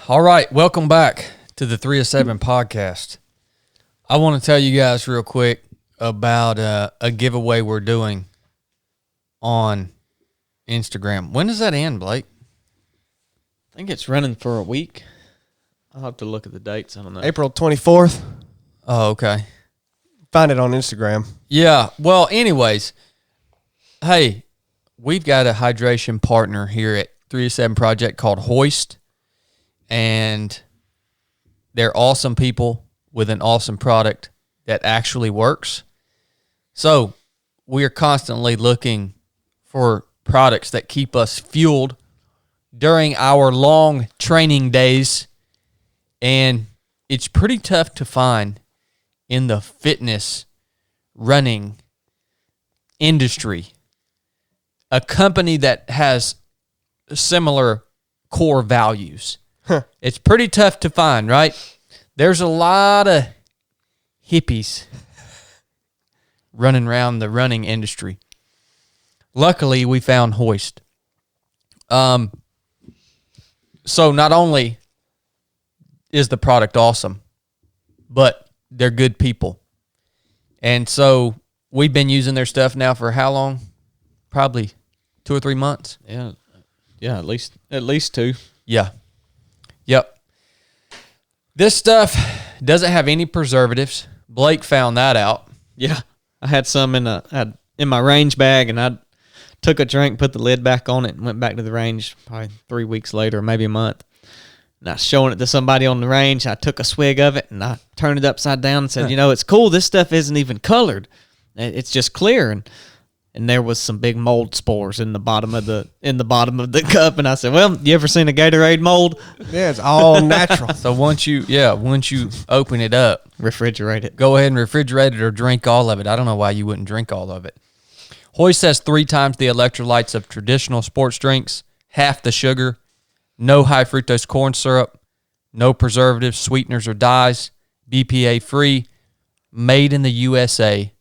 All right, welcome back to the 3 of 7 podcast. I want to tell you guys real quick about a giveaway we're doing on Instagram. When does that end, Blake? I think it's running for a week. I'll have to look at the dates. I don't know. April 24th. Oh, okay. Find it on Instagram. Yeah, well, anyways, hey, we've got a hydration partner here at 3 of 7 Project called HOIST, and they're awesome people with an awesome product that actually works. So we're constantly looking for products that keep us fueled during our long training days, and it's pretty tough to find in the fitness running industry a company that has similar core values. It's pretty tough to find, right? There's a lot of hippies running around the running industry. Luckily, we found HOIST. So not only is the product awesome, but they're good people. And so we've been using their stuff now for how long? Probably 2 or 3 months. Yeah, at least 2. Yeah. Yep. This stuff doesn't have any preservatives. Blake found that out. Yeah, I had some in my range bag, and I took a drink, put the lid back on it, and went back to the range probably 3 weeks later, maybe a month. And I was showing it to somebody on the range. I took a swig of it, and I turned it upside down and said, it's cool. This stuff isn't even colored. It's just clear. And there was some big mold spores in the bottom of the cup. And I said, well, you ever seen a Gatorade mold? Yeah, it's all natural. So once you open it up, refrigerate it. Go ahead and refrigerate it or drink all of it. I don't know why you wouldn't drink all of it. HOIST has 3 times the electrolytes of traditional sports drinks, half the sugar, no high fructose corn syrup, no preservatives, sweeteners, or dyes, BPA free, made in the USA,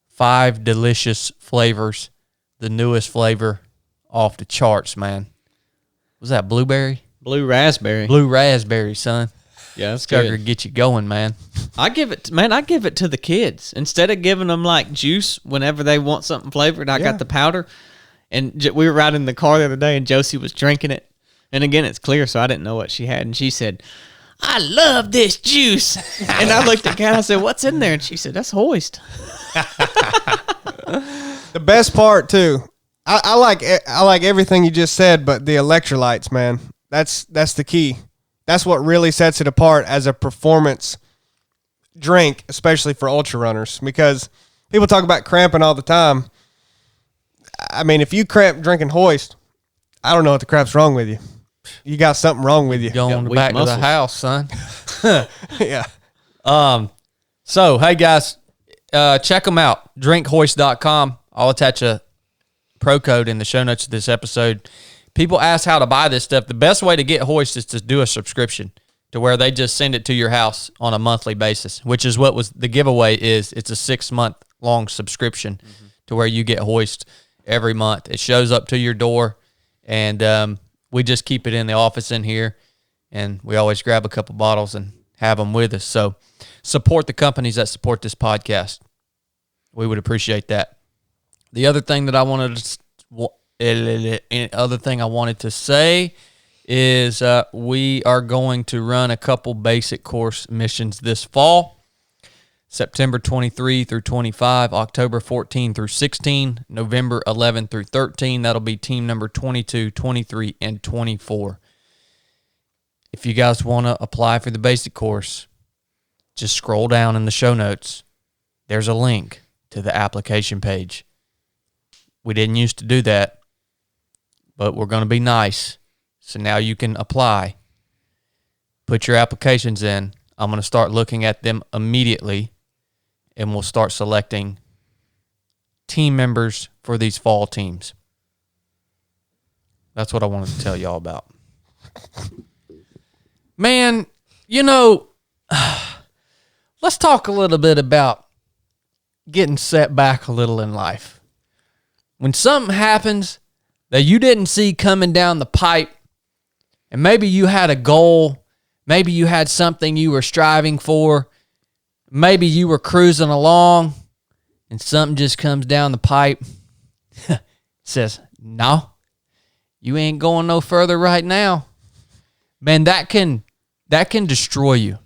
5 delicious flavors. The newest flavor off the charts, man. Was that blueberry? Blue raspberry. Blue raspberry, son. Yeah, that's Sugar good. get you going, man. I give it to the kids. Instead of giving them like juice whenever they want something flavored, I got the powder. And we were riding in the car the other day, and Josie was drinking it. And again, it's clear, so I didn't know what she had. And she said, I love this juice. And I looked at Kat, I said, what's in there? And she said, that's HOIST. The best part too, I like everything you just said, but the electrolytes, man, that's the key. That's what really sets it apart as a performance drink, especially for ultra runners, because people talk about cramping all the time. I mean, if you cramp drinking HOIST, I don't know what the crap's wrong with you. You got something wrong with you. Going back to the house, son. Yeah. So, hey, guys, check them out. DrinkHoist.com. I'll attach a pro code in the show notes of this episode. People ask how to buy this stuff. The best way to get HOIST is to do a subscription to where they just send it to your house on a monthly basis, which is what was the giveaway is. It's a 6-month long subscription to where you get HOIST every month. It shows up to your door, and we just keep it in the office in here, and we always grab a couple bottles and have them with us. So support the companies that support this podcast. We would appreciate that. The other thing that I wanted to say is we are going to run a couple basic course missions this fall. September 23 through 25, October 14 through 16, November 11 through 13. That'll be team number 22, 23, and 24. If you guys want to apply for the basic course, just scroll down in the show notes. There's a link to the application page. We didn't used to do that, but we're going to be nice. So now you can apply. Put your applications in. I'm going to start looking at them immediately, and we'll start selecting team members for these fall teams. That's what I wanted to tell y'all about. Man, let's talk a little bit about getting set back a little in life. When something happens that you didn't see coming down the pipe, and maybe you had a goal Maybe you had something you were striving for. Maybe you were cruising along and something just comes down the pipe. Says, no, you ain't going no further right now. Man, that can destroy you.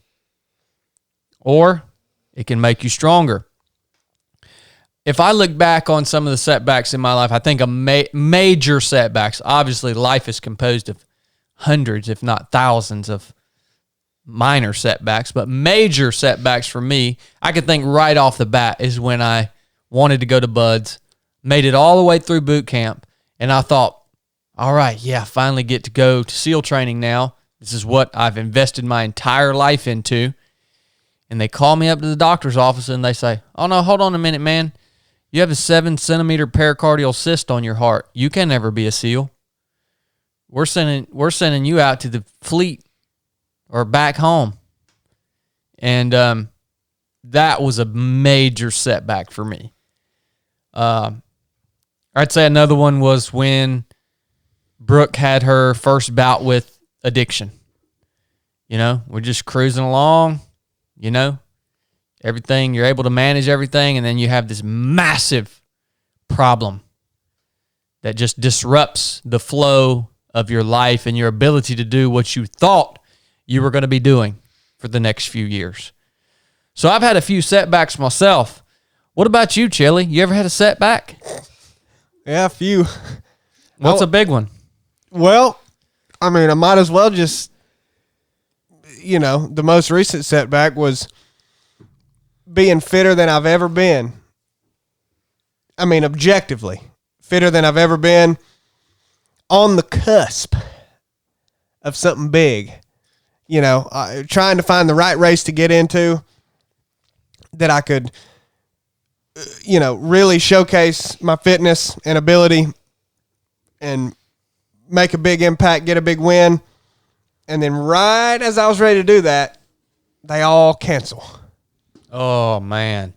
Or it can make you stronger. If I look back on some of the setbacks in my life, I think major setbacks, obviously life is composed of hundreds, if not thousands of minor setbacks, but major setbacks for me, I could think right off the bat is when I wanted to go to Buds, made it all the way through boot camp, and I thought, all right, yeah, I finally get to go to SEAL training now. This is what I've invested my entire life into. And they call me up to the doctor's office and they say, oh no, hold on a minute, man. You have a 7-centimeter pericardial cyst on your heart. You can never be a SEAL. We're sending you out to the fleet or back home. And that was a major setback for me. I'd say another one was when Brooke had her first bout with addiction. You know, we're just cruising along, you know, everything, you're able to manage everything, and then you have this massive problem that just disrupts the flow of your life and your ability to do what you thought you were going to be doing for the next few years. So I've had a few setbacks myself. What about you, Chili? You ever had a setback? Yeah, a few. What's a big one? Well, I mean, I might as well just, you know, the most recent setback was being fitter than I've ever been. I mean, objectively, fitter than I've ever been, on the cusp of something big. You know, trying to find the right race to get into that I could, you know, really showcase my fitness and ability and make a big impact, get a big win. And then right as I was ready to do that, they all cancel. Oh, man.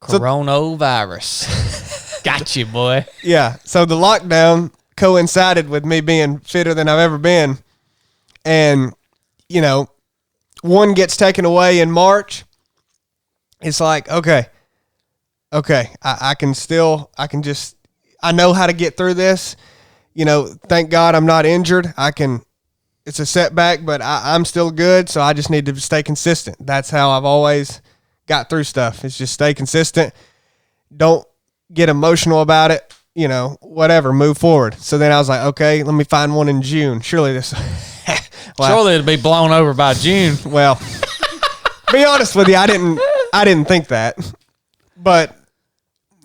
Coronavirus. Got you, boy. Yeah. So the lockdown coincided with me being fitter than I've ever been. And, you know, one gets taken away in March. It's like, okay, I know how to get through this. You know, thank God I'm not injured. It's a setback, but I'm still good. So I just need to stay consistent. That's how I've always got through stuff. It's just stay consistent. Don't get emotional about it. You know, whatever, move forward. So then I was like, okay, let me find one in June. Surely Surely it'll be blown over by June. Well, be honest with you, I didn't think that. But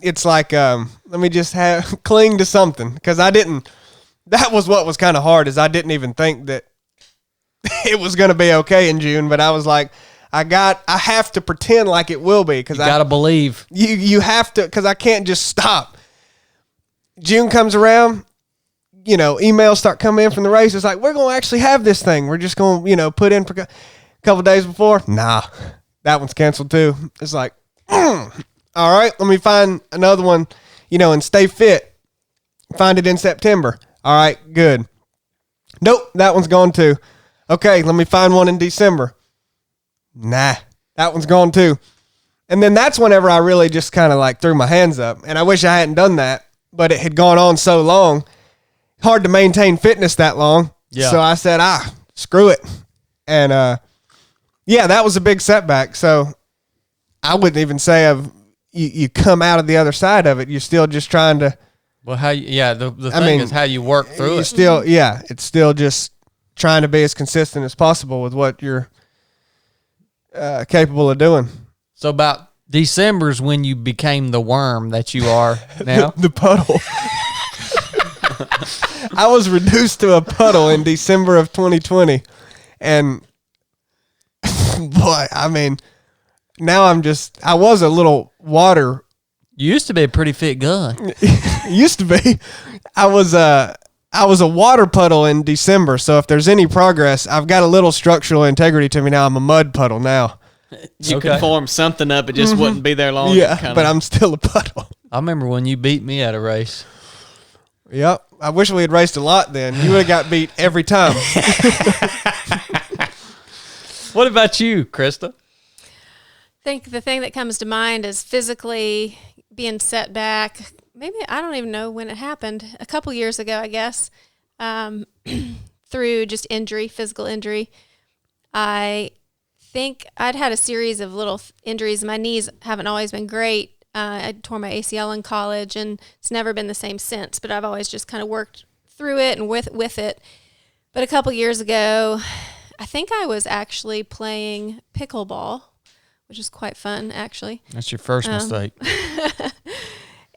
it's like, let me just cling to something, because that was what was kind of hard, is I didn't even think that it was going to be okay in June, but I was like, I have to pretend like it will be, because you got to believe. You have to, because I can't just stop. June comes around, you know, emails start coming in from the race. It's like, we're going to actually have this thing. We're just going to, you know, put in for a couple days before. Nah, that one's canceled too. It's like, all right, let me find another one, you know, and stay fit. Find it in September. All right, good. Nope, that one's gone too. Okay, let me find one in December. Nah, that one's gone too. And then that's whenever I really just kind of like threw my hands up. And I wish I hadn't done that, but it had gone on so long. Hard to maintain fitness that long. Yeah. So I said, screw it. And yeah, that was a big setback. So I wouldn't even say you come out of the other side of it. You're still just trying to. Well, the thing is how you work through it. It's still just trying to be as consistent as possible with what you're capable of doing. So about December's when you became the worm that you are now. the puddle. I was reduced to a puddle in December of 2020. And boy, I mean, now I was a little water. You used to be a pretty fit guy. Used to be. I was a water puddle in December. So if there's any progress, I've got a little structural integrity to me now. I'm a mud puddle now. You could form something up. It just wouldn't be there long. Yeah, but I'm still a puddle. I remember when you beat me at a race. Yep. I wish we had raced a lot then. You would have got beat every time. What about you, Krista? I think the thing that comes to mind is physically being set back. Maybe I don't even know when it happened. A couple years ago, I guess, through just injury, physical injury. I think I'd had a series of little injuries. My knees haven't always been great. I tore my ACL in college, and it's never been the same since. But I've always just kind of worked through it and with it. But a couple years ago, I think I was actually playing pickleball, which is quite fun, actually. That's your first mistake.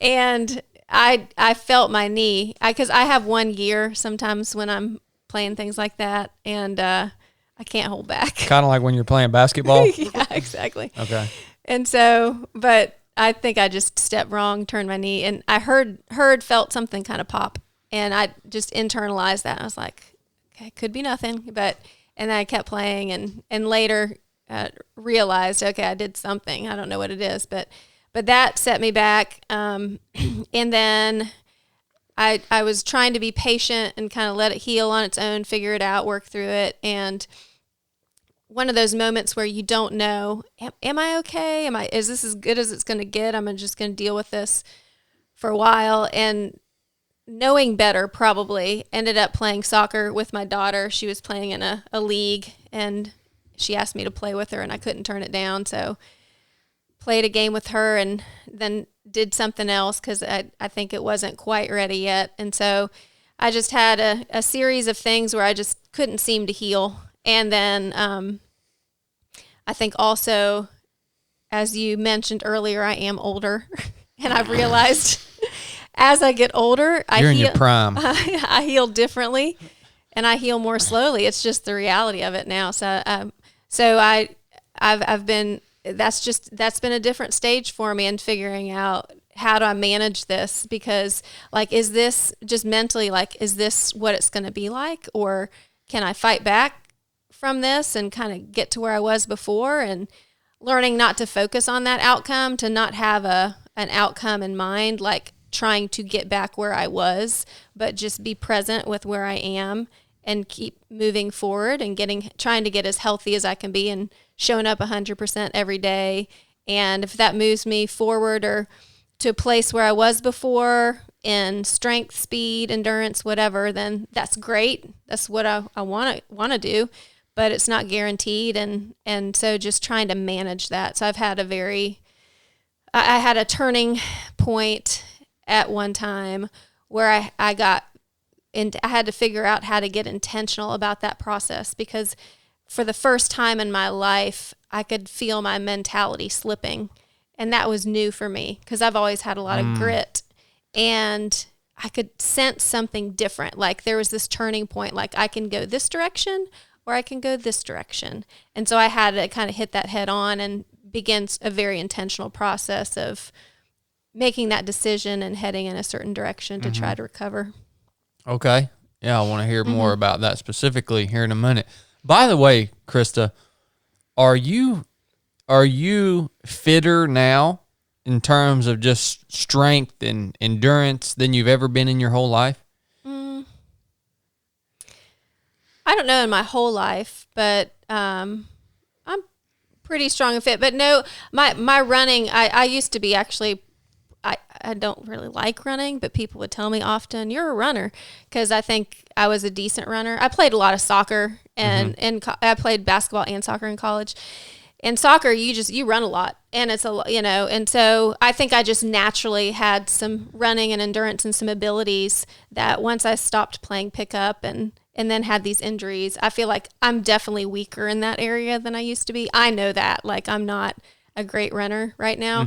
And I felt my knee, because I have one gear sometimes when I'm playing things like that, and I can't hold back. Kind of like when you're playing basketball. Yeah, exactly. Okay. And so, but I think I just stepped wrong, turned my knee, and I felt something kind of pop, and I just internalized that. I was like, okay, could be nothing, and then I kept playing, and later realized, okay, I did something. I don't know what it is, but that set me back. And then I was trying to be patient and kind of let it heal on its own, figure it out, work through it, and one of those moments where you don't know, am I okay? Is this as good as it's going to get? I'm just going to deal with this for a while. And knowing better, probably ended up playing soccer with my daughter. She was playing in a league, and she asked me to play with her, and I couldn't turn it down. So played a game with her, and then did something else because I think it wasn't quite ready yet. And so I just had a series of things where I just couldn't seem to heal. And then I think also, as you mentioned earlier, I am older, and I've realized as I get older, You're in your prime. I heal differently, and I heal more slowly. It's just the reality of it now. So I've been that's been a different stage for me in figuring out how do I manage this, because like, is this just mentally, like, is this what it's going to be like, or can I fight back from this and kind of get to where I was before, and learning not to focus on that outcome, to not have an outcome in mind, like trying to get back where I was, but just be present with where I am and keep moving forward and trying to get as healthy as I can be and showing up 100% every day. And if that moves me forward or to a place where I was before in strength, speed, endurance, whatever, then that's great. That's what I want to do, but it's not guaranteed. And so just trying to manage that. So I've had I had a turning point at one time where I got, and I had to figure out how to get intentional about that process, because for the first time in my life, I could feel my mentality slipping. And that was new for me, because I've always had a lot of grit, and I could sense something different. Like there was this turning point, like I can go this direction or I can go this direction. And so I had to kind of hit that head on and begin a very intentional process of making that decision and heading in a certain direction to try to recover. Okay. Yeah, I want to hear more about that specifically here in a minute. By the way, Krista, are you fitter now in terms of just strength and endurance than you've ever been in your whole life? I don't know in my whole life, but I'm pretty strong and fit. But no, my running, I used to be actually, I don't really like running, but people would tell me often, you're a runner, because I think I was a decent runner. I played a lot of soccer, and I played basketball and soccer in college. In soccer, you run a lot, and it's and so I think I just naturally had some running and endurance and some abilities that once I stopped playing pickup and then had these injuries, I feel like I'm definitely weaker in that area than I used to be. I know that, like, I'm not a great runner right now,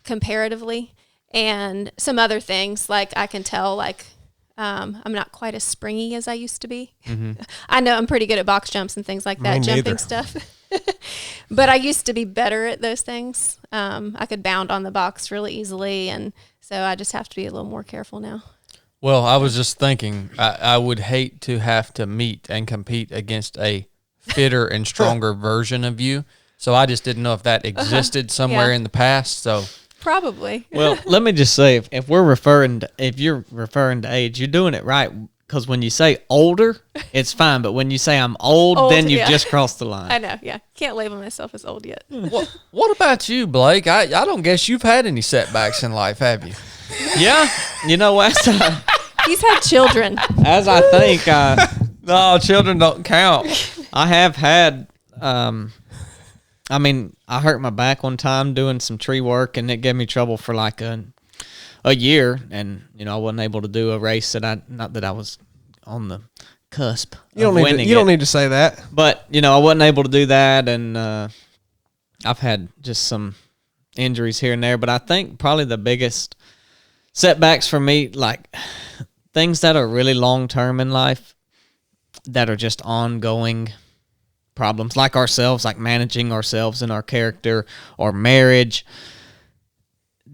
comparatively, and some other things, like I can tell, like, I'm not quite as springy as I used to be. I know I'm pretty good at box jumps and things like that, jumping stuff. But I used to be better at those things. I could bound on the box really easily, and so I just have to be a little more careful now. Well, I was just thinking, I would hate to have to meet and compete against a fitter and stronger version of you. So I just didn't know if that existed somewhere in the past. So Probably. Well, let me just say, if you're referring to age, you're doing it right, because when you say older, it's fine. But when you say I'm old, Old, then you've yeah. just crossed the line. I know. Yeah. Can't label myself as old yet. What about you, Blake? I don't guess you've had any setbacks in life, have you? Yeah. You know, He's had children. as I think, No, children don't count. I have had, I mean, I hurt my back one time doing some tree work, and it gave me trouble for like a year, and I wasn't able to do a race not that I was on the cusp of winning. You don't need to say that. But I wasn't able to do that, and I've had just some injuries here and there. But I think probably the biggest setbacks for me, like things that are really long term in life, that are just ongoing problems, like ourselves, like managing ourselves and our character or marriage,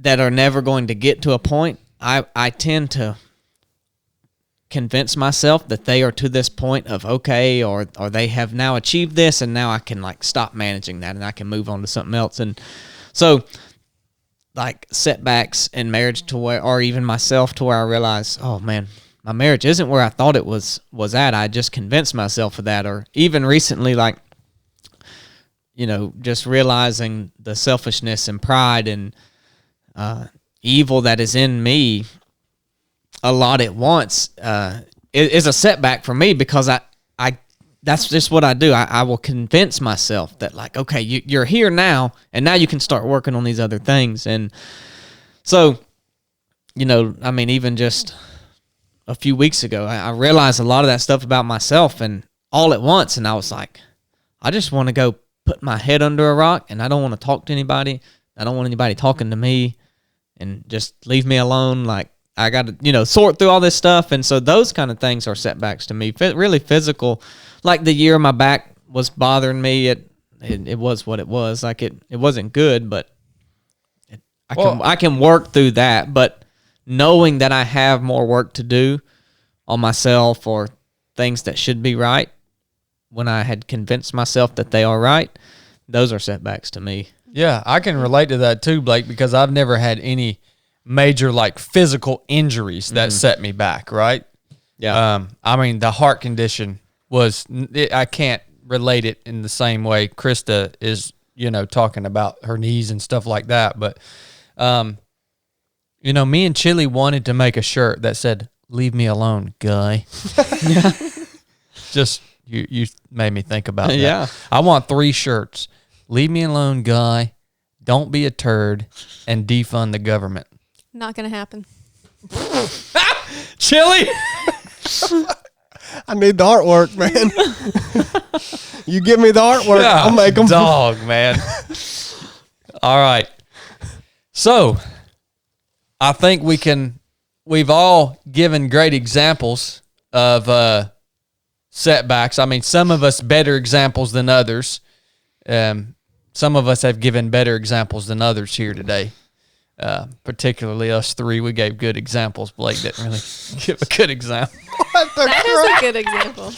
that are never going to get to a point. I tend to convince myself that they are to this point of okay, or they have now achieved this, and now I can like stop managing that and I can move on to something else. And so like setbacks in marriage to where, or even myself, to where I realize, oh man, my marriage isn't where I thought it was at. I just convinced myself of that. Or even recently, like, just realizing the selfishness and pride and evil that is in me a lot at once is a setback for me, because I that's just what I do. I will convince myself that like, okay, you're here now, and now you can start working on these other things. And so, I mean, even just a few weeks ago, I realized a lot of that stuff about myself, and all at once, and I was like, I just want to go put my head under a rock, and I don't want to talk to anybody. I don't want anybody talking to me, and just leave me alone. Like, I got to, sort through all this stuff. And so those kind of things are setbacks to me. Really physical. Like the year my back was bothering me, it was what it was. Like it wasn't good, but I can work through that. But knowing that I have more work to do on myself, or things that should be right, when I had convinced myself that they are right, those are setbacks to me. Yeah, I can relate to that too, Blake, because I've never had any major like physical injuries that set me back, right? Yeah. I mean, the heart condition I can't relate it in the same way Krista is, talking about her knees and stuff like that. But, me and Chili wanted to make a shirt that said, "Leave me alone, guy." Just, you made me think about that. Yeah. I want 3 shirts. "Leave me alone, guy," "Don't be a turd," and "Defund the government." Not going to happen. Chili! I need the artwork, man. You give me the artwork, I'll make them. Dog, man. All right. So, I think we've all given great examples of setbacks. I mean, some of us better examples than others. Some of us have given better examples than others here today. Particularly us 3, we gave good examples. Blake didn't really give a good example. That is a good example.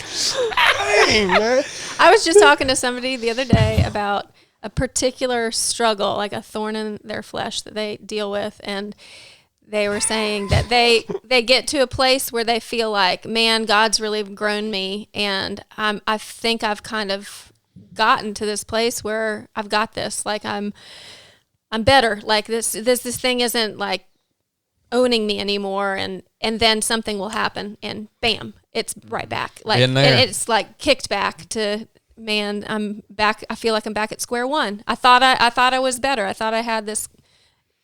Dang, man. I was just talking to somebody the other day about a particular struggle, like a thorn in their flesh that they deal with. And they were saying that they get to a place where they feel like, man, God's really grown me. And I think I've kind of gotten to this place where I've got this, like I'm better. Like this thing isn't like owning me anymore, and then something will happen, and bam, it's right back. Like In there. it's like kicked back to, man, I'm back. I feel like I'm back at square one. I thought I was better. I thought I had this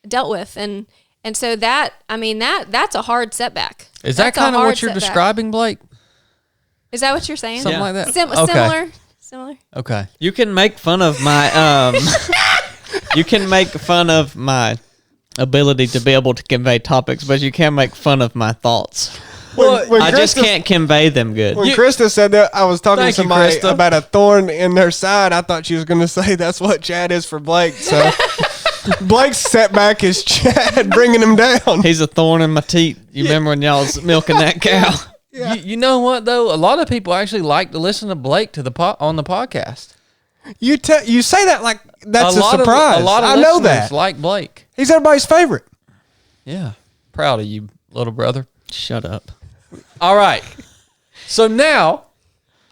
dealt with, and so that, I mean, that's a hard setback. Is that kind of what you're describing, Blake? Is that what you're saying? Something like that? Okay. Similar. Okay. You can make fun of my you can make fun of my ability to be able to convey topics, but you can't make fun of my thoughts. When I just Krista- can't convey them good. When Krista said that, I was talking to Thank you, somebody Krista. about a thorn in their side. I thought she was going to say that's what Chad is for Blake. So Blake's setback is Chad bringing him down. He's a thorn in my teeth. You remember when y'all was milking that cow? Yeah. You know what, though? A lot of people actually like to listen to Blake on the podcast. You say that like that's a lot surprise. A lot of I know listeners that. like Blake. He's everybody's favorite. Yeah. Proud of you, little brother. Shut up. All right. So now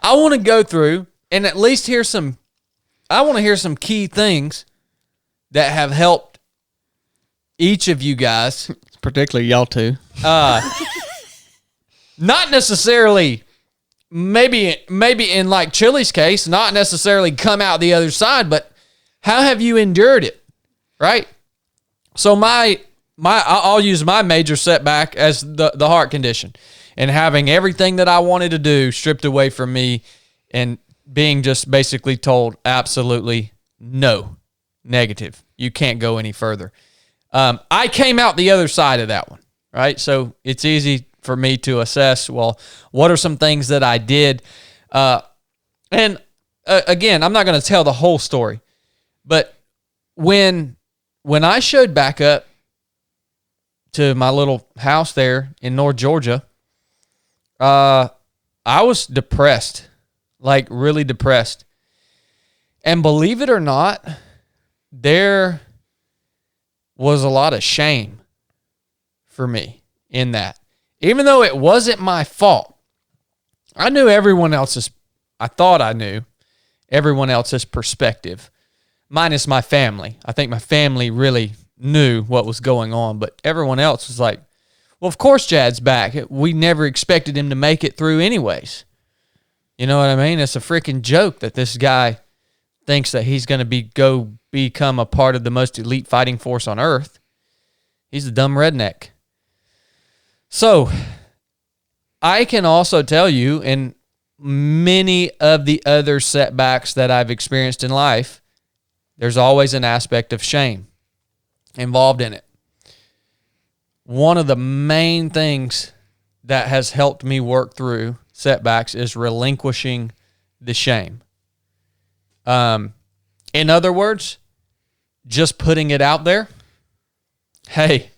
I want to go through and at least hear some key things that have helped each of you guys. Particularly y'all two. Not necessarily, maybe in like Chili's case, not necessarily come out the other side, but how have you endured it, right? So I'll use my major setback as the heart condition and having everything that I wanted to do stripped away from me and being just basically told absolutely no, negative. You can't go any further. I came out the other side of that one, right? So it's easy for me to assess, well, what are some things that I did? Again, I'm not going to tell the whole story, but when I showed back up to my little house there in North Georgia, I was depressed, like really depressed. And believe it or not, there was a lot of shame for me in that. Even though it wasn't my fault, I thought I knew everyone else's perspective, minus my family. I think my family really knew what was going on, but everyone else was like, well, of course Jad's back. We never expected him to make it through anyways. You know what I mean? It's a freaking joke that this guy thinks that he's going to become a part of the most elite fighting force on earth. He's a dumb redneck. So I can also tell you in many of the other setbacks that I've experienced in life, there's always an aspect of shame involved in it. One of the main things that has helped me work through setbacks is relinquishing the shame. In other words, just putting it out there. Hey,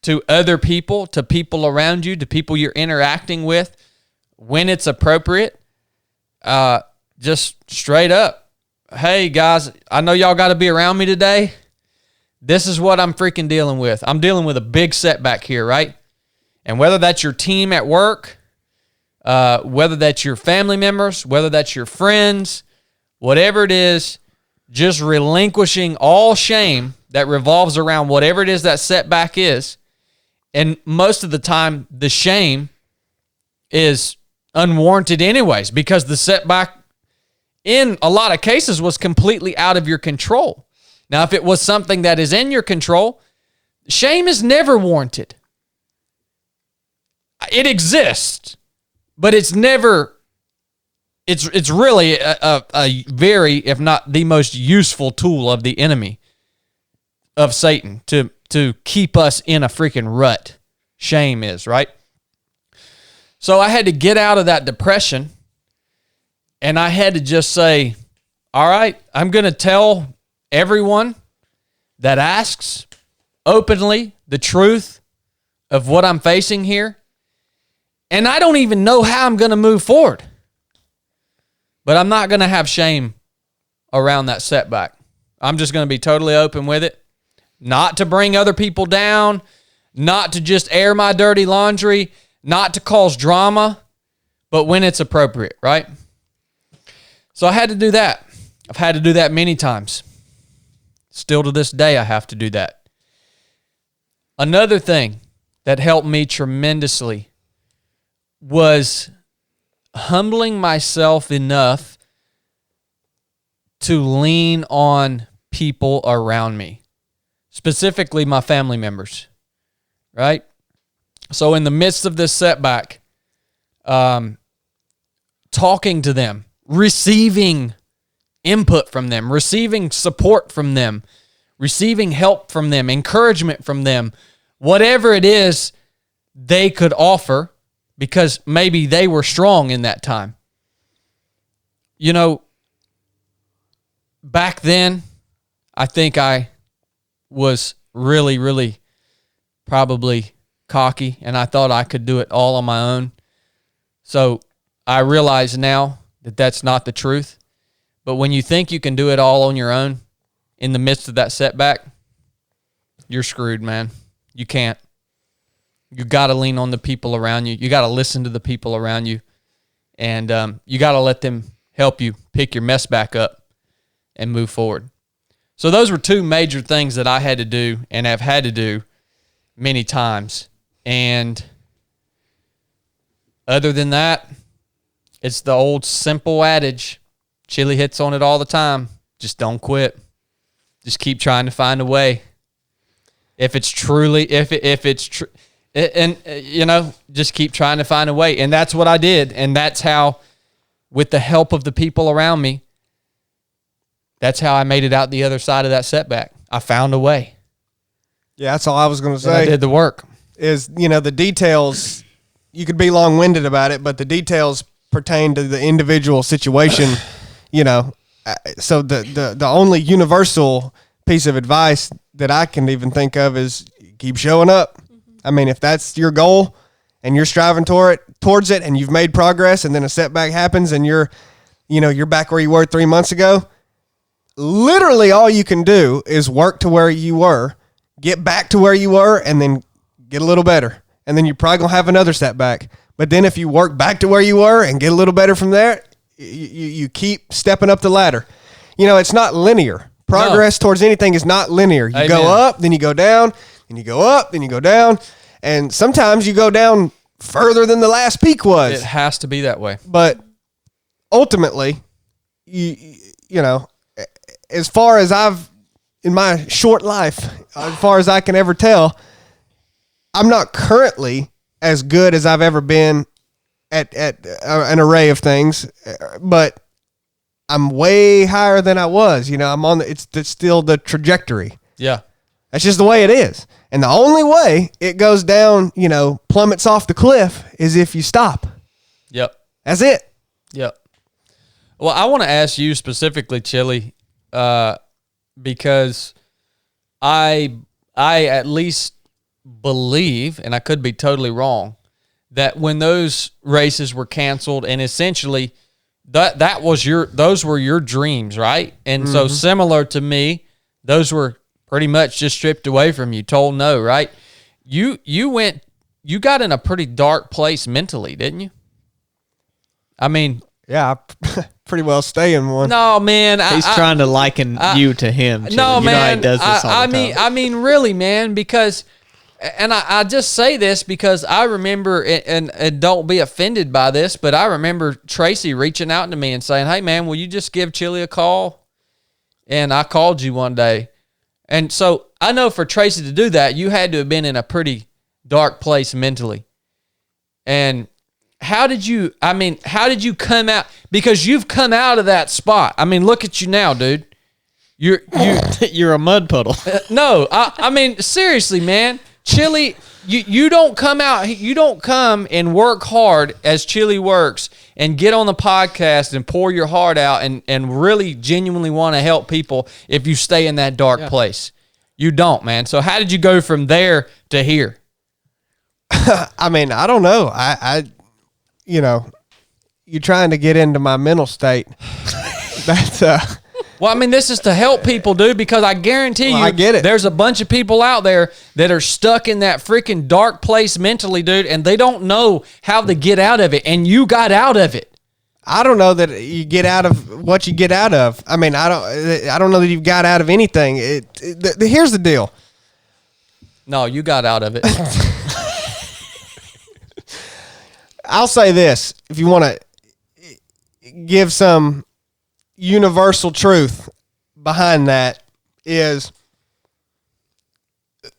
to other people, to people around you, to people you're interacting with, when it's appropriate, just straight up. Hey, guys, I know y'all got to be around me today. This is what I'm freaking dealing with. I'm dealing with a big setback here, right? And whether that's your team at work, whether that's your family members, whether that's your friends, whatever it is, just relinquishing all shame that revolves around whatever it is that setback is. And most of the time, the shame is unwarranted anyways, because the setback in a lot of cases was completely out of your control. Now, if it was something that is in your control, shame is never warranted. It exists, but it's never, it's really a very, if not the most useful tool of the enemy of Satan to keep us in a freaking rut. Shame is, right? So I had to get out of that depression, and I had to just say, all right, I'm going to tell everyone that asks openly the truth of what I'm facing here. And I don't even know how I'm going to move forward. But I'm not going to have shame around that setback. I'm just going to be totally open with it. Not to bring other people down, not to just air my dirty laundry, not to cause drama, but when it's appropriate, right? So I had to do that. I've had to do that many times. Still to this day, I have to do that. Another thing that helped me tremendously was humbling myself enough to lean on people around me, specifically my family members, right? So in the midst of this setback, talking to them, receiving input from them, receiving support from them, receiving help from them, encouragement from them, whatever it is they could offer, because maybe they were strong in that time. You know, back then, I think I was really, really probably cocky, and I thought I could do it all on my own. So I realize now that that's not the truth. But when you think you can do it all on your own in the midst of that setback, you're screwed, man. You can't. You got to lean on the people around you. You got to listen to the people around you. And you got to let them help you pick your mess back up and move forward. So those were two major things that I had to do and have had to do many times. And other than that, it's the old simple adage. Chili hits on it all the time. Just don't quit. Just keep trying to find a way. If it's truly, just keep trying to find a way. And that's what I did. And that's how, with the help of the people around me, that's how I made it out the other side of that setback. I found a way. Yeah, that's all I was going to say. And I did the work. Is, the details, you could be long-winded about it, but the details pertain to the individual situation, So the only universal piece of advice that I can even think of is keep showing up. I mean, if that's your goal and you're striving towards it and you've made progress and then a setback happens and you're back where you were 3 months ago, literally all you can do is work to where you were, get back to where you were, and then get a little better. And then you're probably going to have another setback. But then if you work back to where you were and get a little better from there, you keep stepping up the ladder. It's not linear. Progress towards anything is not linear. You go up, then you go down, then you go up, then you go down. And sometimes you go down further than the last peak was. It has to be that way. But ultimately, as far as in my short life, as far as I can ever tell, I'm not currently as good as I've ever been at an array of things, but I'm way higher than I was. I'm on it's still the trajectory. Yeah. That's just the way it is. And the only way it goes down, plummets off the cliff is if you stop. Yep. That's it. Yep. Well, I want to ask you specifically, Chili, because I at least believe, and I could be totally wrong, that when those races were canceled and essentially those were your dreams, right? And so similar to me, those were pretty much just stripped away from you, told no, right? You got in a pretty dark place mentally, didn't you? I mean, yeah, I pretty well stay in one. No, man. He's trying to liken you to him. Chili. No, man. You know how he does this all the time. I mean, really, man, because, and I just say this because I remember, and don't be offended by this, but I remember Tracy reaching out to me and saying, hey, man, will you just give Chili a call? And I called you one day. And so I know for Tracy to do that, you had to have been in a pretty dark place mentally. And how did you come out? Because you've come out of that spot. I mean, look at you now, dude. You're a mud puddle. No, I mean, seriously, man. Chili, you don't come out, you don't come and work hard as Chili works and get on the podcast and pour your heart out and really genuinely want to help people if you stay in that dark place. You don't, man. So how did you go from there to here? I mean, I don't know. You're trying to get into my mental state. That's well, I mean, this is to help people, dude, because I guarantee you I get it. There's a bunch of people out there that are stuck in that freaking dark place mentally, dude, and they don't know how to get out of it, and you got out of it. I don't know that you get out of what you get out of. I mean, I don't know that you've got out of anything. Here's the deal. No, you got out of it. I'll say this, if you want to give some universal truth behind that, is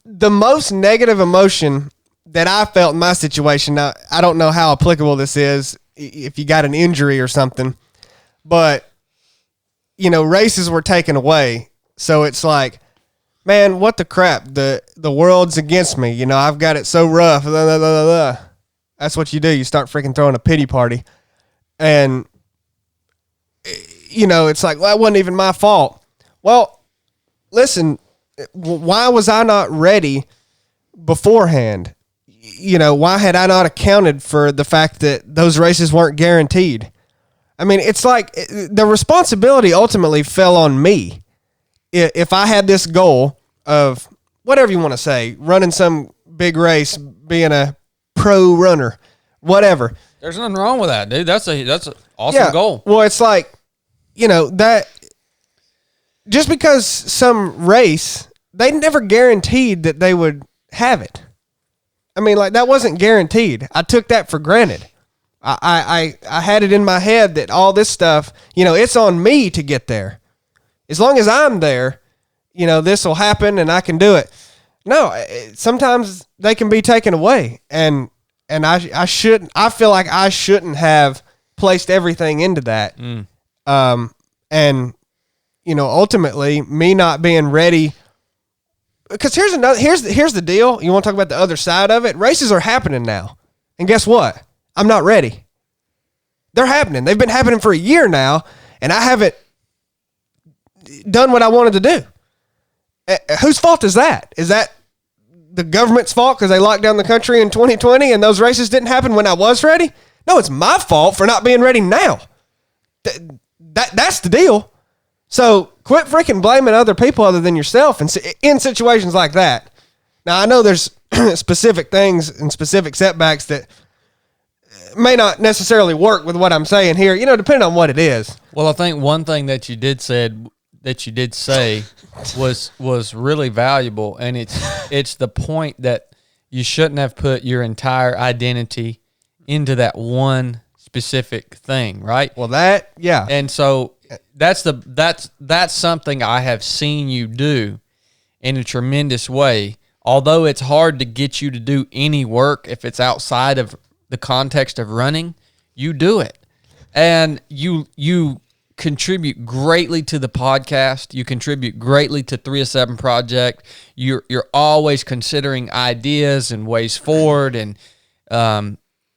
the most negative emotion that I felt in my situation. Now, I don't know how applicable this is if you got an injury or something, but races were taken away. So it's like, man, what the crap? The world's against me. I've got it so rough. Blah, blah, blah, blah. That's what you do. You start freaking throwing a pity party. And, it's like, well, it wasn't even my fault. Well, listen, why was I not ready beforehand? Why had I not accounted for the fact that those races weren't guaranteed? I mean, it's like the responsibility ultimately fell on me. If I had this goal of whatever you want to say, running some big race, being a pro runner, whatever. There's nothing wrong with that, dude. That's an awesome goal. Well, it's like, that just because some race, they never guaranteed that they would have it. I mean, like, that wasn't guaranteed. I took that for granted. I had it in my head that all this stuff, it's on me to get there. As long as I'm there, this will happen and I can do it. No, sometimes they can be taken away, and I feel like I shouldn't have placed everything into that. And ultimately me not being ready, because here's the deal. You want to talk about the other side of it? Races are happening now. And guess what? I'm not ready. They're happening. They've been happening for a year now, and I haven't done what I wanted to do. Whose fault is that? Is that the government's fault because they locked down the country in 2020 and those races didn't happen when I was ready? No, it's my fault for not being ready now. That's the deal. So quit freaking blaming other people other than yourself in situations like that. Now, I know there's specific things and specific setbacks that may not necessarily work with what I'm saying here, depending on what it is. Well, I think one thing that you did say was really valuable, and it's the point that you shouldn't have put your entire identity into that one specific thing, right? Well, yeah. And so that's something I have seen you do in a tremendous way. Although it's hard to get you to do any work if it's outside of the context of running, you do it. And you contribute greatly to the podcast. You contribute greatly to 307 Project. You're always considering ideas and ways forward, and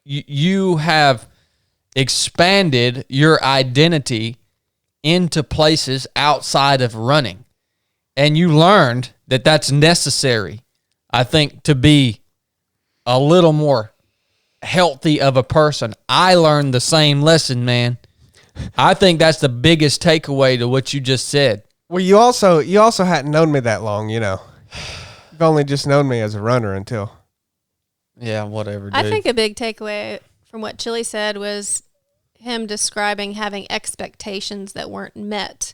you have expanded your identity into places outside of running. And you learned that that's necessary, I think, to be a little more healthy of a person. I learned the same lesson, man. I think that's the biggest takeaway to what you just said. Well, you also hadn't known me that long, You've only just known me as a runner until. Yeah, whatever, dude. I think a big takeaway from what Chili said was him describing having expectations that weren't met.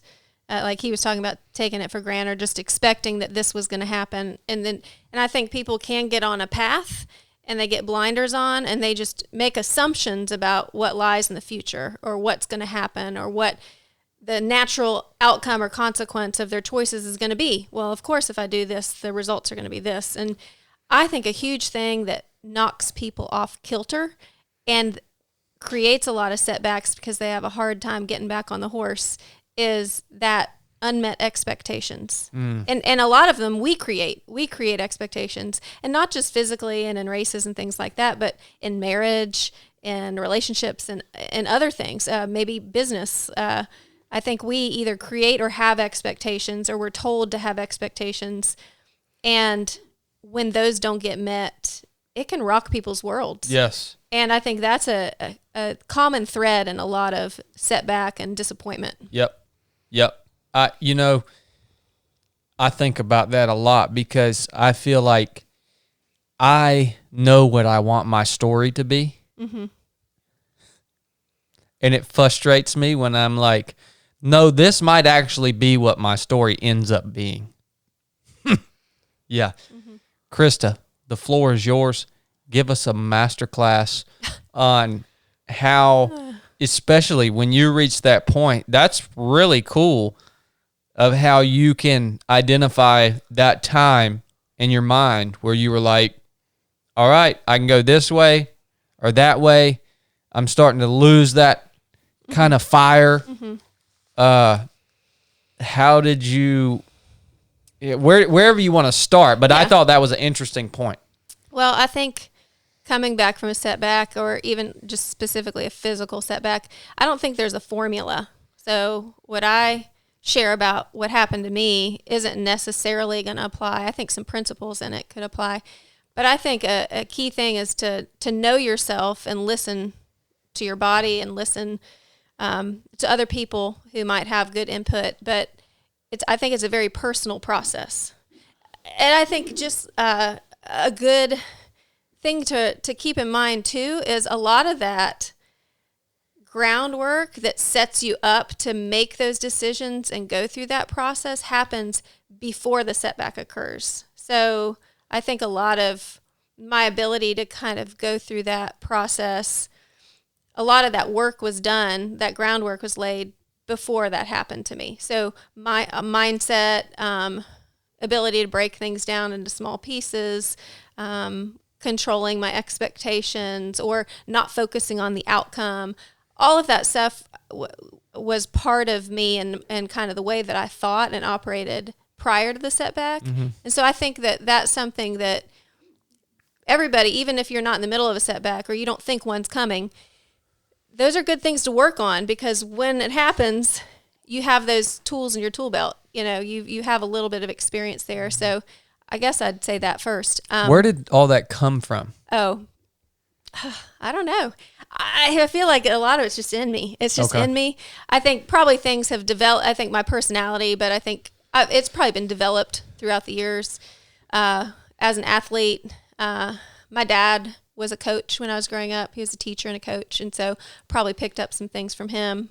Like he was talking about taking it for granted or just expecting that this was going to happen. And I think people can get on a path and they get blinders on and they just make assumptions about what lies in the future or what's going to happen or what the natural outcome or consequence of their choices is going to be. Well, of course, if I do this, the results are going to be this. And I think a huge thing that knocks people off kilter and creates a lot of setbacks because they have a hard time getting back on the horse is that unmet expectations. And a lot of them we create expectations, and not just physically and in races and things like that, but in marriage and relationships and other things, maybe business. I think we either create or have expectations, or we're told to have expectations. And when those don't get met, it can rock people's worlds. Yes. And I think that's a common thread in a lot of setback and disappointment. Yep. I think about that a lot because I feel like I know what I want my story to be. Mm-hmm. And it frustrates me when I'm like, no, this might actually be what my story ends up being. Yeah. Mm-hmm. Krista, the floor is yours. Give us a masterclass on how, especially when you reach that point, that's really cool of how you can identify that time in your mind where you were like, all right, I can go this way or that way. I'm starting to lose that kind of fire. Mm-hmm. How did you, wherever you want to start, but yeah. I thought that was an interesting point. Well, I think coming back from a setback or even just specifically a physical setback, I don't think there's a formula. So what I share about what happened to me isn't necessarily going to apply. I think some principles in it could apply. But I think a key thing is to know yourself and listen to your body and listen to other people who might have good input. But I think it's a very personal process. And I think just a good thing to keep in mind too is a lot of that groundwork that sets you up to make those decisions and go through that process happens before the setback occurs. So I think a lot of my ability to kind of go through that process, a lot of that work was done, that groundwork was laid before that happened to me. So my mindset, ability to break things down into small pieces, controlling my expectations or not focusing on the outcome, all of that stuff was part of me and kind of the way that I thought and operated prior to the setback. And so I think that that's something that everybody, even if you're not in the middle of a setback or you don't think one's coming, those are good things to work on, because when it happens, you have those tools in your tool belt. You know, you have a little bit of experience there. So I guess I'd say that first. Where did all that come from? Oh, I don't know. I feel like a lot of it's just in me. It's just in me. I think probably things have developed. I think my personality, but I think it's probably been developed throughout the years. As an athlete, my dad was a coach when I was growing up. He was a teacher and a coach, and so probably picked up some things from him.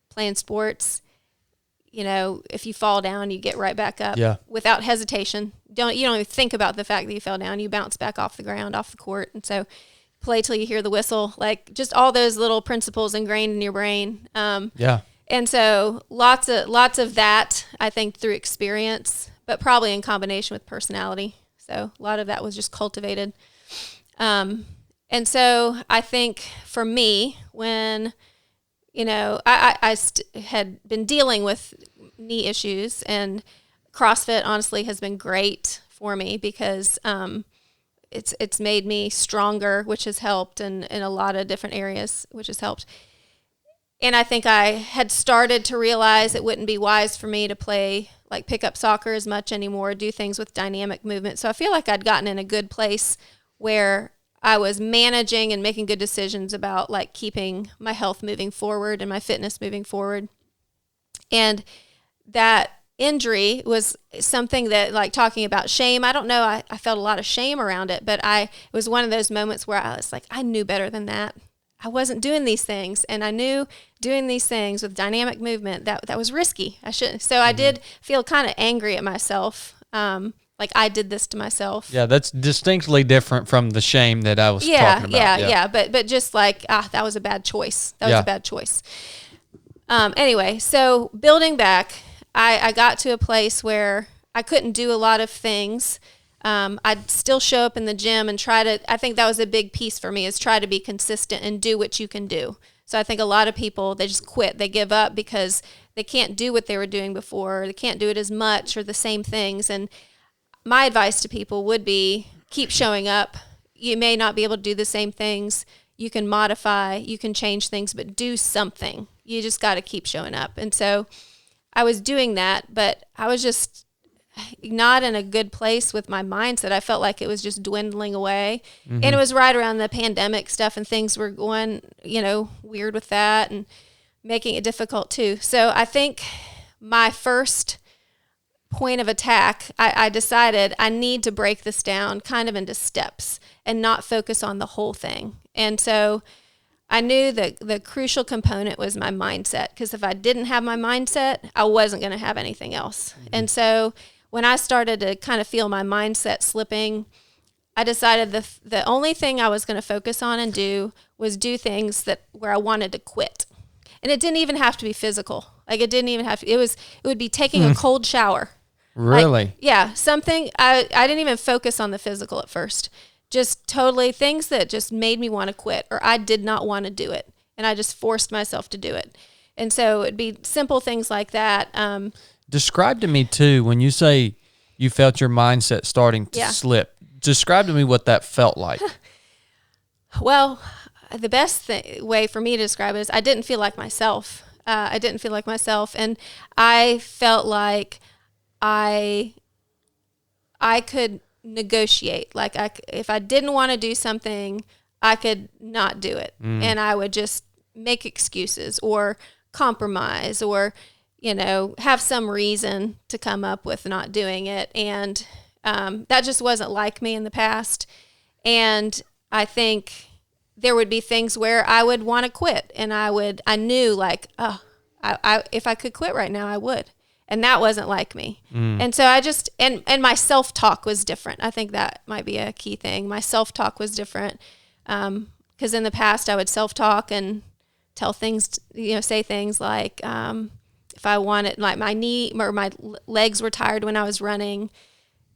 Playing sports, you know, if you fall down, you get right back up without hesitation. You don't even think about the fact that you fell down. You bounce back off the ground, off the court, and so play till you hear the whistle. Like just all those little principles ingrained in your brain. And so lots of that, I think, through experience, but probably in combination with personality. So a lot of that was just cultivated. And so I think for me, when, you know, I had been dealing with knee issues, and CrossFit honestly has been great for me because it's made me stronger, which has helped in a lot of different areas, which has helped. And I think I had started to realize it wouldn't be wise for me to play like pickup soccer as much anymore, do things with dynamic movement. So I feel like I'd gotten in a good place where I was managing and making good decisions about like keeping my health moving forward and my fitness moving forward. And that injury was something that, like, talking about shame, I don't know, I felt a lot of shame around it, but it was one of those moments where I was like, I knew better than that. I wasn't doing these things, and I knew doing these things with dynamic movement that was risky. I shouldn't. So I did feel kind of angry at myself. Like I did this to myself. Yeah, that's distinctly different from the shame that I was talking about. Yeah. But just like, that was a bad choice. That was a bad choice. Anyway, so building back, I got to a place where I couldn't do a lot of things. I'd still show up in the gym and I think that was a big piece for me, is try to be consistent and do what you can do. So I think a lot of people, they just quit. They give up because they can't do what they were doing before. They can't do it as much or the same things. And my advice to people would be keep showing up. You may not be able to do the same things. You can modify, you can change things, but do something. You just got to keep showing up. And so I was doing that, but I was just not in a good place with my mindset. I felt like it was just dwindling away. And it was right around the pandemic stuff, and things were going, weird with that and making it difficult too. So I think my first point of attack, I decided I need to break this down kind of into steps and not focus on the whole thing. And so I knew that the crucial component was my mindset, because if I didn't have my mindset, I wasn't going to have anything else. And so when I started to kind of feel my mindset slipping, I decided the only thing I was going to focus on and do was do things where I wanted to quit. And it didn't even have to be physical. Like it didn't even have to, it would be taking a cold shower. Really? Something, I didn't even focus on the physical at first. Just totally things that just made me want to quit, or I did not want to do it. And I just forced myself to do it. And so it'd be simple things like that. Describe to me too, when you say you felt your mindset starting to slip, describe to me what that felt like. Well, the best way for me to describe it is I didn't feel like myself. And I felt like I could negotiate. Like if I didn't want to do something, I could not do it. And I would just make excuses or compromise or, have some reason to come up with not doing it. And that just wasn't like me in the past. And I think there would be things where I would want to quit, and I knew like, oh, I if I could quit right now, I would. And that wasn't like me. And so I just, and my self-talk was different. I think that might be a key thing. My self-talk was different. Because in the past I would self-talk and tell things, say things like, if I wanted, like my knee or my legs were tired when I was running,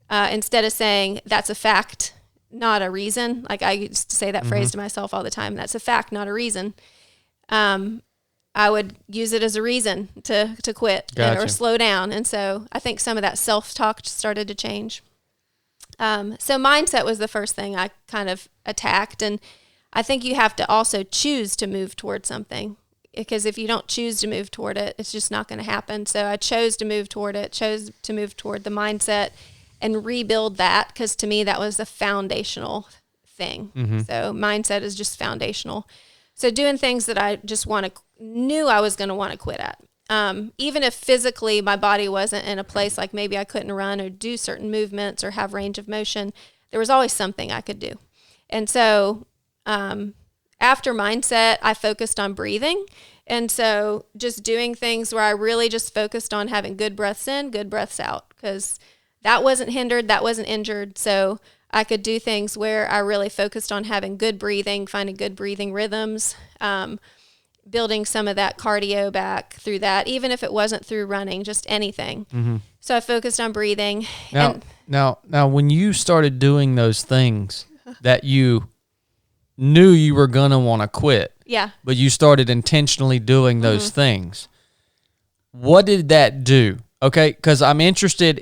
instead of saying that's a fact, not a reason. Like I used to say that phrase to myself all the time. That's a fact, not a reason. I would use it as a reason to quit or slow down. And so I think some of that self-talk started to change. So mindset was the first thing I kind of attacked. And I think you have to also choose to move toward something, because if you don't choose to move toward it, it's just not going to happen. So I chose to move toward it, chose to move toward the mindset and rebuild that, because to me that was the foundational thing. So mindset is just foundational. So doing things that I just knew I was going to want to quit at. Even if physically my body wasn't in a place, like maybe I couldn't run or do certain movements or have range of motion, there was always something I could do. And so after mindset, I focused on breathing. And so just doing things where I really just focused on having good breaths in, good breaths out, because that wasn't hindered, that wasn't injured. So I could do things where I really focused on having good breathing, finding good breathing rhythms, building some of that cardio back through that, even if it wasn't through running, just anything. So I focused on breathing. Now, when you started doing those things that you knew you were going to want to quit, but you started intentionally doing those things, what did that do? Okay, because I'm interested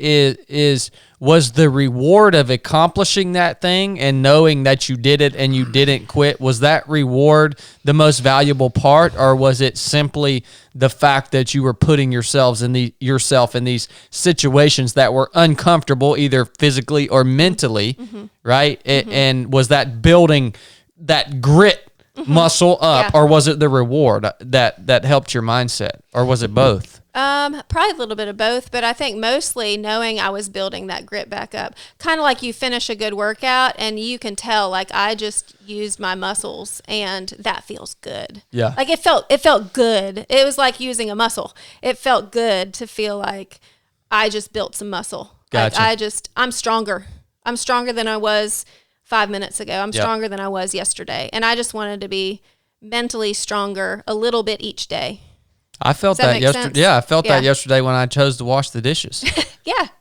was the reward of accomplishing that thing and knowing that you did it and you didn't quit, was that reward the most valuable part, or was it simply the fact that you were putting yourself in these situations that were uncomfortable, either physically or mentally, right? And was that building that grit muscle up, or was it the reward that helped your mindset, or was it both? Probably a little bit of both, but I think mostly knowing I was building that grit back up. Kind of like you finish a good workout and you can tell, like, I just used my muscles and that feels good. Yeah. Like it felt good. It was like using a muscle. It felt good to feel like I just built some muscle. Gotcha. Like I'm stronger. I'm stronger than I was 5 minutes ago. I'm stronger than I was yesterday. And I just wanted to be mentally stronger a little bit each day. I felt that yesterday. Yeah, I felt that yesterday when I chose to wash the dishes.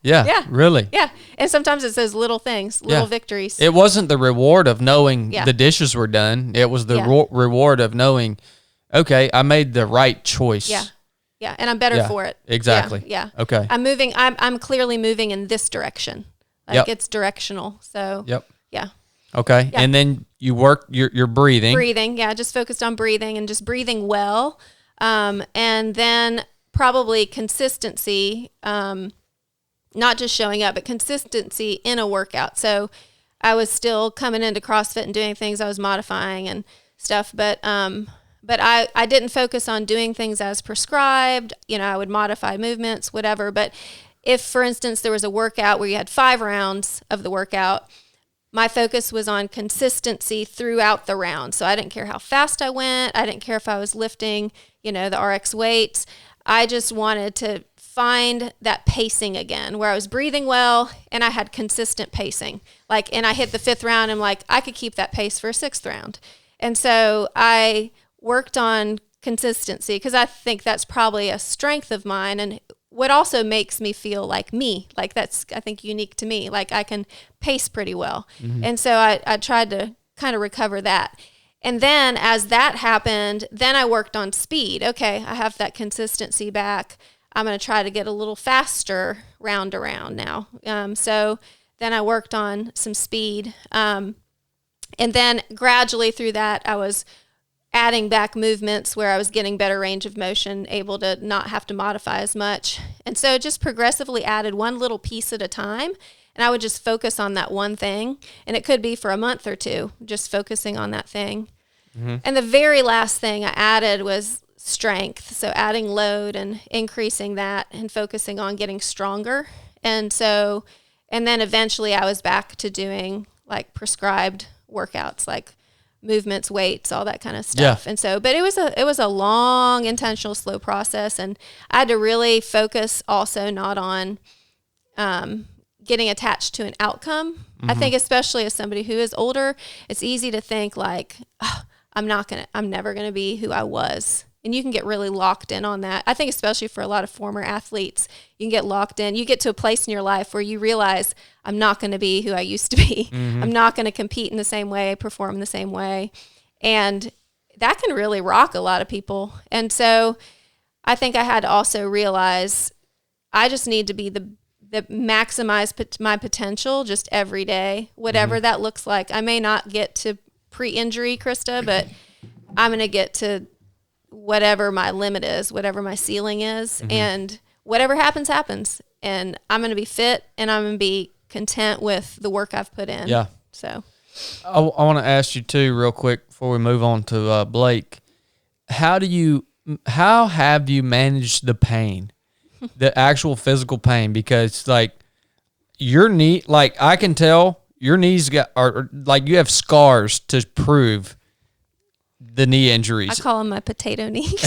Yeah, really. Yeah, and sometimes it's those little things, little victories. It wasn't the reward of knowing the dishes were done. It was the reward of knowing, okay, I made the right choice. Yeah, and I'm better for it. Exactly. Yeah. Okay. I'm moving. I'm clearly moving in this direction. Like it's directional. So. Yeah. Okay, and then you work your breathing. Just focused on breathing and just breathing well. And then probably consistency, not just showing up, but consistency in a workout. So I was still coming into CrossFit and doing things I was modifying and stuff, but I didn't focus on doing things as prescribed. I would modify movements, whatever. But if, for instance, there was a workout where you had 5 rounds of the workout, my focus was on consistency throughout the round. So I didn't care how fast I went. I didn't care if I was lifting, the RX weights. I just wanted to find that pacing again, where I was breathing well and I had consistent pacing. And I hit the 5th round, I'm like, I could keep that pace for a 6th round. And so I worked on consistency, because I think that's probably a strength of mine, and what also makes me feel like me. Like that's, I think, unique to me. Like I can pace pretty well. And so I tried to kind of recover that. And then as that happened, then I worked on speed. Okay, I have that consistency back. I'm going to try to get a little faster round to round now. So then I worked on some speed. And then gradually through that, I was adding back movements where I was getting better range of motion, able to not have to modify as much. And so just progressively added one little piece at a time. And I would just focus on that one thing. And it could be for a month or two, just focusing on that thing. And the very last thing I added was strength. So adding load and increasing that and focusing on getting stronger. And then eventually I was back to doing like prescribed workouts, like movements, weights, all that kind of stuff. Yeah. And so, but it was a long, intentional, slow process. And I had to really focus also not on getting attached to an outcome. I think especially as somebody who is older, it's easy to think like, oh, I'm never going to be who I was. And you can get really locked in on that. I think especially for a lot of former athletes, you can get locked in. You get to a place in your life where you realize I'm not going to be who I used to be. I'm not going to compete in the same way, perform in the same way. And that can really rock a lot of people. And so I think I had to also realize I just need to be the maximize my potential just every day, whatever that looks like. I may not get to pre-injury, Krista, but I'm going to get to whatever my limit is, whatever my ceiling is, and whatever happens, happens. And I'm going to be fit, and I'm going to be content with the work I've put in. Yeah. So I want to ask you too, real quick, before we move on to Blake. How have you managed the pain, the actual physical pain? Because like your knee, like I can tell your knees are like you have scars to prove the knee injuries. I call them my potato knees.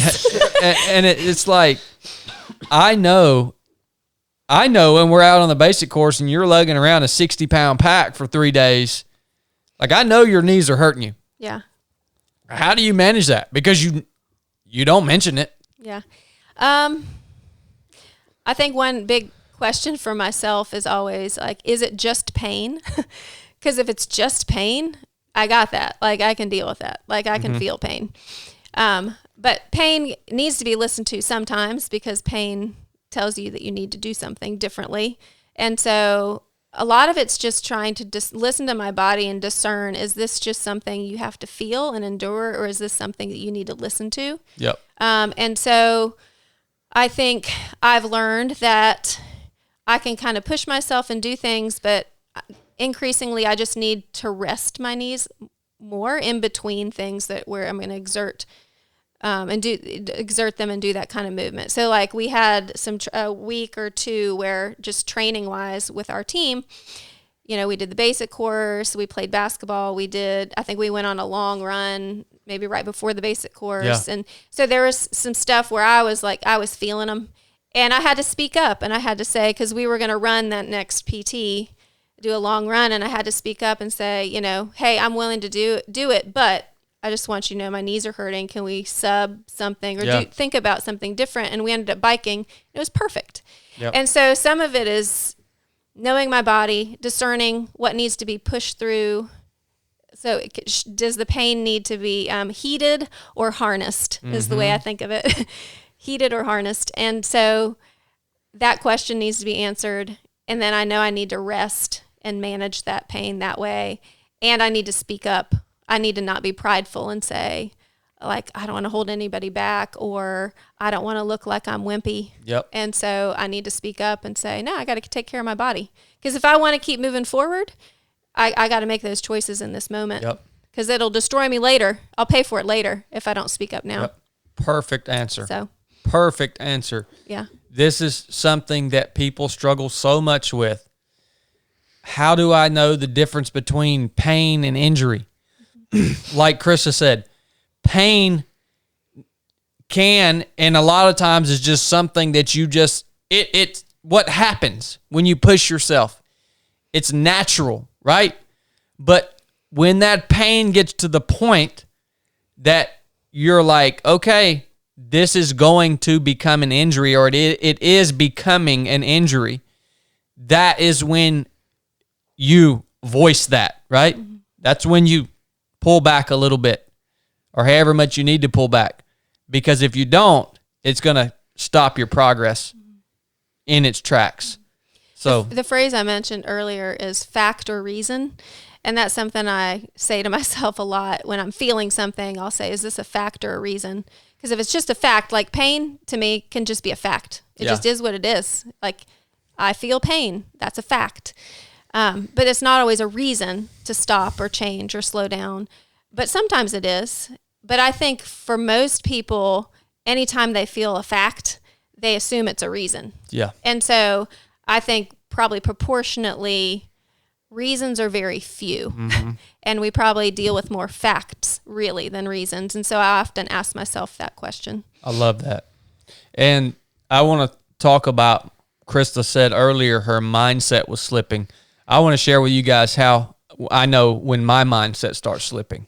and it's like, I know when we're out on the basic course and you're lugging around a 60-pound pack for 3 days, like I know your knees are hurting you. Yeah. How do you manage that? Because you don't mention it. Yeah. I think one big question for myself is always like, is it just pain? Because if it's just pain, I got that. Like I can deal with that. Like I can feel pain. But pain needs to be listened to sometimes because pain tells you that you need to do something differently. And so a lot of it's just trying to listen to my body and discern, is this just something you have to feel and endure, or is this something that you need to listen to? Yep. And so I think I've learned that I can kind of push myself and do things, but increasingly I just need to rest my knees more in between things where I'm going to exert them and do that kind of movement. So like we had a week or two where just training wise with our team, we did the basic course, we played basketball, I think we went on a long run maybe right before the basic course. Yeah. And so there was some stuff where I was feeling them, and I had to speak up and I had to say, cause we were going to run that next PT, do a long run. And I had to speak up and say, hey, I'm willing to do it, but I just want you to know my knees are hurting. Can we sub something or think about something different? And we ended up biking. It was perfect. Yep. And so some of it is knowing my body, discerning what needs to be pushed through. So does the pain need to be heated or harnessed is the way I think of it. Heated or harnessed. And so that question needs to be answered. And then I know I need to rest and manage that pain that way. And I need to speak up. I need to not be prideful and say, like, I don't want to hold anybody back, or I don't want to look like I'm wimpy. Yep. And so I need to speak up and say, no, I got to take care of my body. Because if I want to keep moving forward, I got to make those choices in this moment. Yep. Because it'll destroy me later. I'll pay for it later if I don't speak up now. Yep. Perfect answer. So, Perfect answer. yeah. This is something that people struggle so much with. How do I know the difference between pain and injury? Like Krista said, pain can, and a lot of times is just something that you just, it's what happens when you push yourself. It's natural, right? But when that pain gets to the point that you're like, okay, this is going to become an injury, or it is becoming an injury, that is when you voice that, right? Mm-hmm. That's when you pull back a little bit, or however much you need to pull back. Because if you don't, it's going to stop your progress in its tracks. So the phrase I mentioned earlier is fact or reason. And that's something I say to myself a lot when I'm feeling something. I'll say, is this a fact or a reason? Because if it's just a fact, like pain to me can just be a fact. It just is what it is. Like I feel pain. That's a fact. But it's not always a reason to stop or change or slow down. But sometimes it is. But I think for most people, anytime they feel a fact, they assume it's a reason. Yeah. And so I think probably proportionately reasons are very few. And we probably deal with more facts really than reasons. And so I often ask myself that question. I love that. And I want to talk about, Krista said earlier her mindset was slipping. I want to share with you guys how I know when my mindset starts slipping.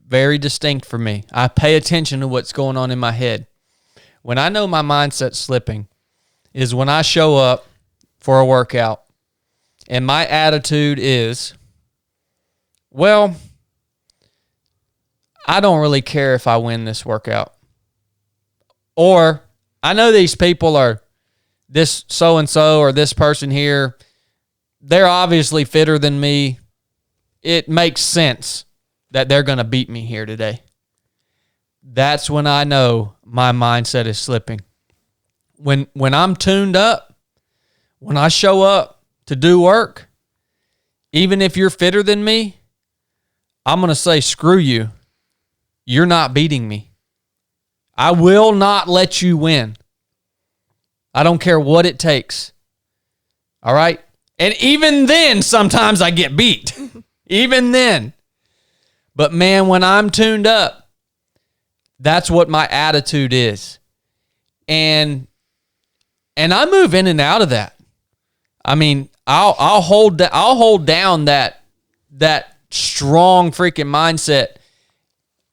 Very distinct for me. I pay attention to what's going on in my head. When I know my mindset's slipping is when I show up for a workout and my attitude is, well, I don't really care if I win this workout. Or I know these people are this so-and-so or this person here. They're obviously fitter than me. It makes sense that they're going to beat me here today. That's when I know my mindset is slipping. When I'm tuned up, when I show up to do work, even if you're fitter than me, I'm going to say, screw you. You're not beating me. I will not let you win. I don't care what it takes. All right? And even then, sometimes I get beat. Even then. But man, when I'm tuned up, that's what my attitude is. And I move in and out of that. I mean, I'll hold down that strong freaking mindset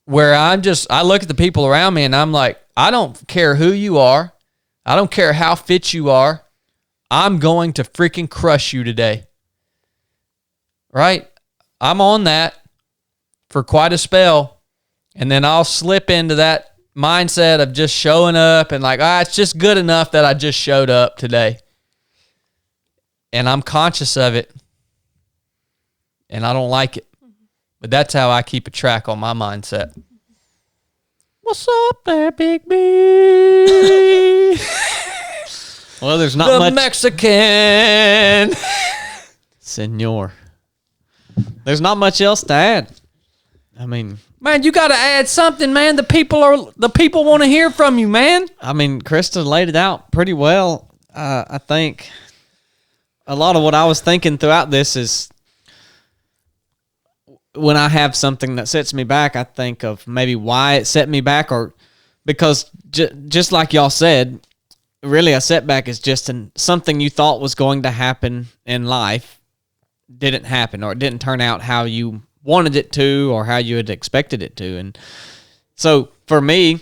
where I look at the people around me and I'm like, I don't care who you are. I don't care how fit you are. I'm going to freaking crush you today. Right? I'm on that for quite a spell. And then I'll slip into that mindset of just showing up and like, it's just good enough that I just showed up today. And I'm conscious of it. And I don't like it. But that's how I keep a track on my mindset. What's up there, Big B? Well, there's not the much. Mexican. Senor. There's not much else to add. I mean, man, you got to add something, man. The people want to hear from you, man. I mean, Krista laid it out pretty well. I think a lot of what I was thinking throughout this is when I have something that sets me back, I think of maybe why it set me back, or because just like y'all said, really a setback is just something you thought was going to happen in life didn't happen, or it didn't turn out how you wanted it to or how you had expected it to. And so for me,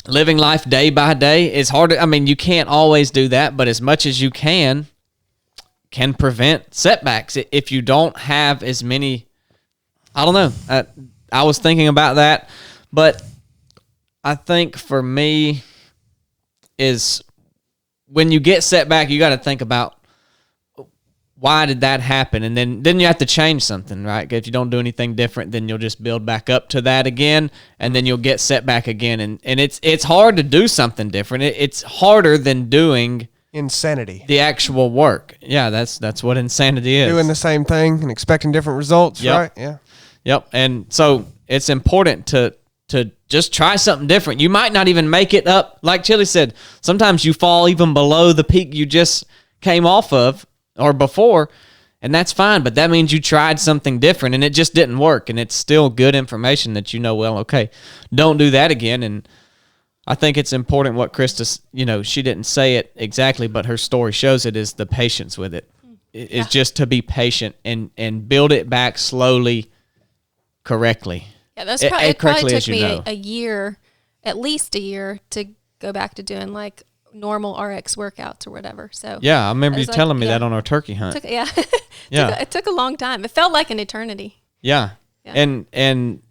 living life day by day is hard. I mean, you can't always do that, but as much as you can prevent setbacks if you don't have as many. I don't know. I was thinking about that, but I think for me is when you get set back, you got to think about why did that happen, and then you have to change something, right? If you don't do anything different, then you'll just build back up to that again, and then you'll get set back again, and it's hard to do something different. It's harder than doing insanity, the actual work. Yeah, that's what insanity is. Doing the same thing and expecting different results, Yep. right? Yeah. Yep. And so it's important to just try something different. You might not even make it up. Like Chili said, sometimes you fall even below the peak you just came off of or before, and that's fine. But that means you tried something different and it just didn't work. And it's still good information that well, okay, don't do that again. And I think it's important what Krista, she didn't say it exactly, but her story shows it, is the patience with it. It's just to be patient and build it back slowly, correctly. Yeah, it probably took me a year, at least a year, to go back to doing like normal RX workouts or whatever. So yeah, I remember you telling me that on our turkey hunt. It took a long time. It felt like an eternity. Yeah. And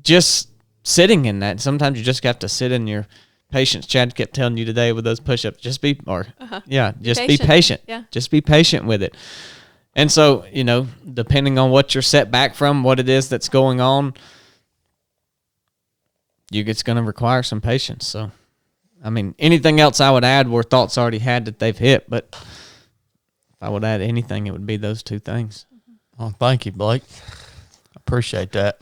just sitting in that. Sometimes you just have to sit in your patience. Chad kept telling you today with those push-ups, just be patient. Yeah. Just be patient with it. And so, depending on what you're set back from, what it is that's going on, it's going to require some patience. So, I mean, anything else I would add were thoughts already had that they've hit, but if I would add anything, it would be those two things. Oh, thank you, Blake. I appreciate that.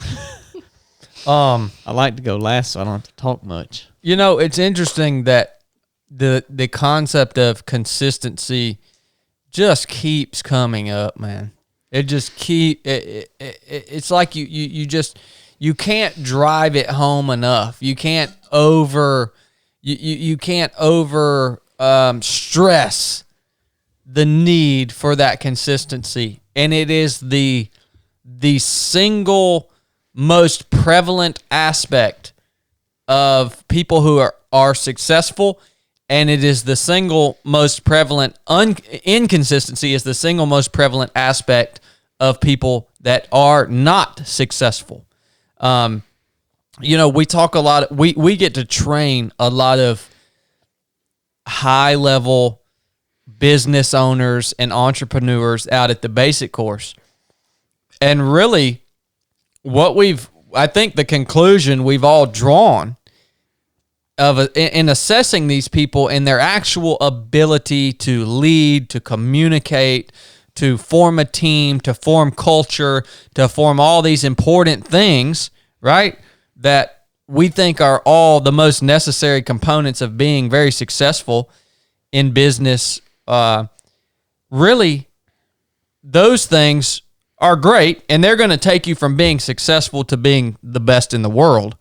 I like to go last so I don't have to talk much. It's interesting that the concept of consistency just keeps coming up, man. It just it's like you can't drive it home enough. You can't you can't over stress the need for that consistency. And it is the single most prevalent aspect of people who are successful, and it is the single most prevalent inconsistency is the single most prevalent aspect of people that are not successful. We talk a lot. We get to train a lot of high level business owners and entrepreneurs out at the basic course, and really, I think the conclusion we've all drawn in assessing these people and their actual ability to lead, to communicate, to form a team, to form culture, to form all these important things, right? That we think are all the most necessary components of being very successful in business. Really, those things are great, and they're going to take you from being successful to being the best in the world.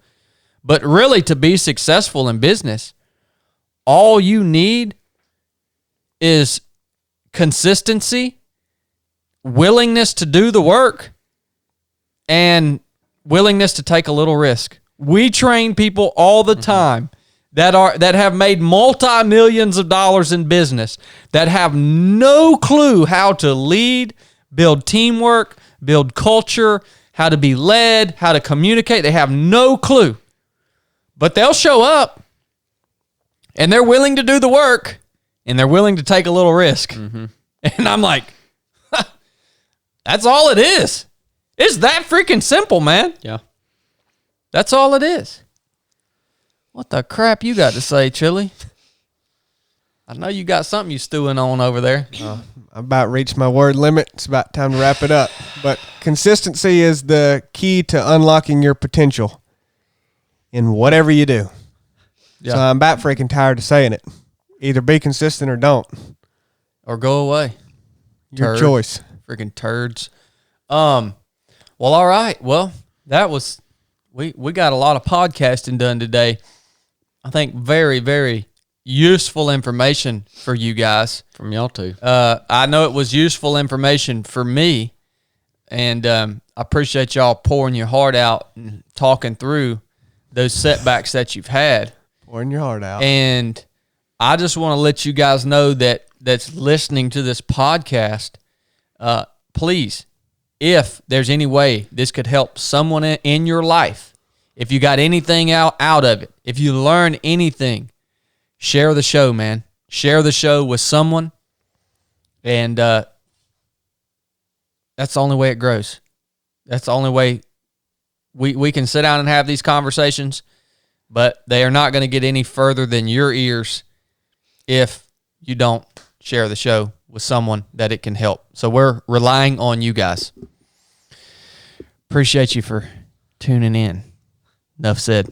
But really, to be successful in business, all you need is consistency, willingness to do the work, and willingness to take a little risk. We train people all the time that have made multi-millions of dollars in business, that have no clue how to lead, build teamwork, build culture, how to be led, how to communicate. They have no clue. But they'll show up, and they're willing to do the work, and they're willing to take a little risk. Mm-hmm. And I'm like, that's all it is. It's that freaking simple, man. Yeah. That's all it is. What the crap you got to say, Chili? I know you got something you stewing on over there. I'm about reached my word limit. It's about time to wrap it up. But consistency is the key to unlocking your potential in whatever you do. Yeah. So I'm about freaking tired of saying it. Either be consistent or don't. Or go away. Your choice. Freaking turds. Well, all right. Well, that was we got a lot of podcasting done today. I think very, very useful information for you guys. From y'all too. I know it was useful information for me, and I appreciate y'all pouring your heart out and talking through those setbacks that you've had. Pouring your heart out. And I just want to let you guys know that's listening to this podcast, please, if there's any way this could help someone in your life, if you got anything out of it, if you learn anything, share the show, man. Share the show with someone, and that's the only way it grows. That's the only way we can sit down and have these conversations, but they are not going to get any further than your ears if you don't share the show with someone that it can help. So we're relying on you guys. Appreciate you for tuning in. Nuff said.